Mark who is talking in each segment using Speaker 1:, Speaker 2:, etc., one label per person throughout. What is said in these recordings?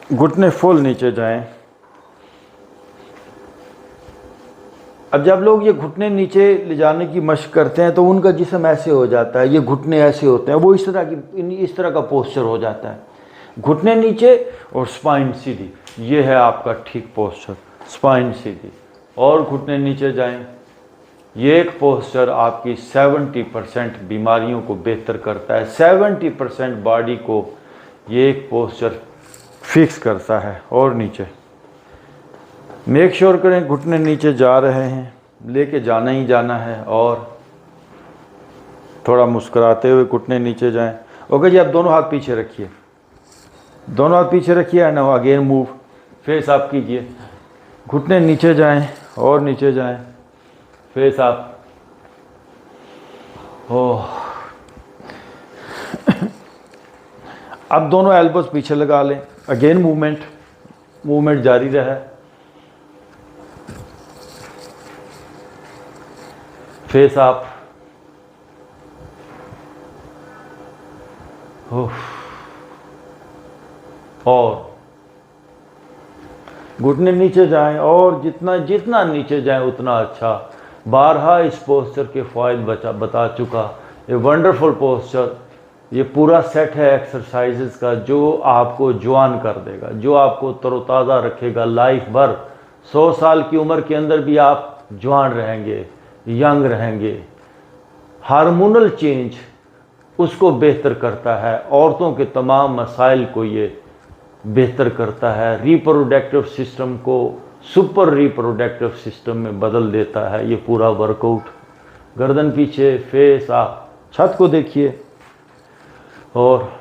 Speaker 1: घुटने फुल नीचे जाएं। अब जब लोग ये घुटने नीचे ले जाने की मशक करते हैं तो उनका जिस्म ऐसे हो जाता है, ये घुटने ऐसे होते हैं, वो इस तरह का पोस्चर हो जाता है। घुटने नीचे और स्पाइन सीधी, ये है आपका ठीक पोस्चर, स्पाइन सीधी। और घुटने नीचे जाएं। ये एक पोस्चर आपकी 70% बीमारियों को बेहतर करता है, 70% बॉडी को ये एक पोस्चर फिक्स करता है। और नीचे मेक श्योर करें घुटने नीचे जा रहे हैं, लेके जाना ही जाना है। और थोड़ा मुस्कुराते हुए घुटने नीचे जाएं। ओके जी, आप दोनों हाथ पीछे रखिए, दोनों हाथ पीछे रखिए and now again move, face आप कीजिए। घुटने नीचे जाएं और नीचे जाएं, फेस आप। ओह, अब दोनों एल्बोज पीछे लगा लें। अगेन मूवमेंट जारी रहे। फेस आप। और घुटने नीचे जाएं, और जितना नीचे जाएं उतना अच्छा। बारहा इस पोस्चर के फ़ायदे बता चुका। ये वंडरफुल पोस्चर, ये पूरा सेट है एक्सरसाइजेस का जो आपको जवान कर देगा, जो आपको तरोताज़ा रखेगा लाइफ भर। 100 साल की उम्र के अंदर भी आप जवान रहेंगे, यंग रहेंगे। हार्मोनल चेंज उसको बेहतर करता है, औरतों के तमाम मसाइल को ये बेहतर करता है, रिप्रोडक्टिव सिस्टम को सुपर रिप्रोडक्टिव सिस्टम में बदल देता है ये पूरा वर्कआउट। गर्दन पीछे, फेस आप, छत को देखिए। और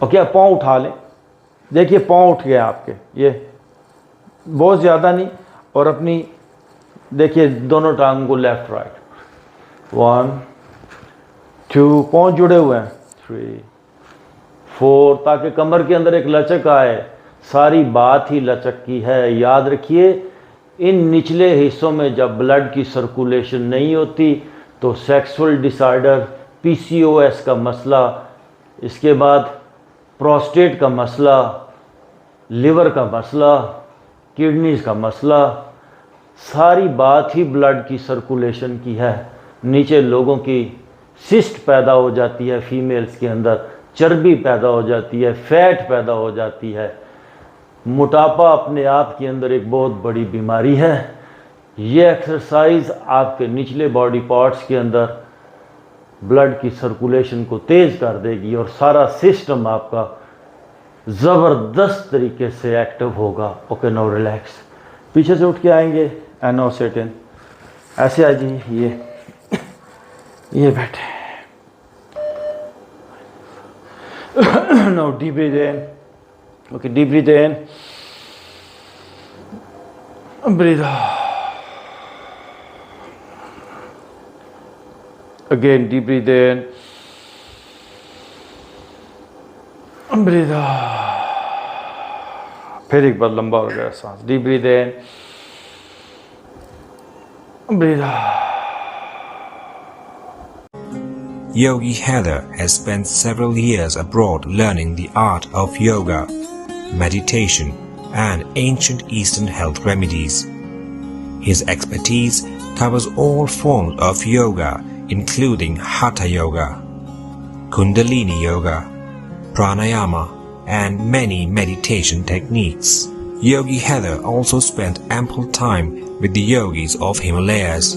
Speaker 1: क्या पाँव उठा लें, देखिए पाँव उठ गए आपके, ये बहुत ज़्यादा नहीं। और अपनी देखिए दोनों टांग को लेफ्ट राइट, 1 2, पाँव जुड़े हुए हैं, 3 4, ताकि कमर के अंदर एक लचक आए। सारी बात ही लचक की है। याद रखिए, इन निचले हिस्सों में जब ब्लड की सर्कुलेशन नहीं होती तो सेक्सुअल डिसऑर्डर, PCOS का मसला, इसके बाद प्रोस्टेट का मसला, लिवर का मसला, किडनीज का मसला, सारी बात ही ब्लड की सर्कुलेशन की है। नीचे लोगों की सिस्ट पैदा हो जाती है, फीमेल्स के अंदर चर्बी पैदा हो जाती है, फैट पैदा हो जाती है। मोटापा अपने आप के अंदर एक बहुत बड़ी बीमारी है। ये एक्सरसाइज आपके निचले बॉडी पार्ट्स के अंदर ब्लड की सर्कुलेशन को तेज़ कर देगी और सारा सिस्टम आपका ज़बरदस्त तरीके से एक्टिव होगा। Okay, now relax. पीछे से उठ के आएंगे एंड नाउ सिट इन। ऐसे आ जाइए, ये बैठे। Now deep breath in. Okay, deep breath in, breath out. Again, deep breathe in, breathe out. फिर एक बार लंबा हो गया सांस। Deep breathe in, breathe out.
Speaker 2: Yogi Haider has spent several years abroad learning the art of yoga, meditation, and ancient Eastern health remedies. His expertise covers all forms of yoga, including Hatha Yoga, Kundalini Yoga, Pranayama, and many meditation techniques. Yogi Haider also spent ample time with the yogis of Himalayas.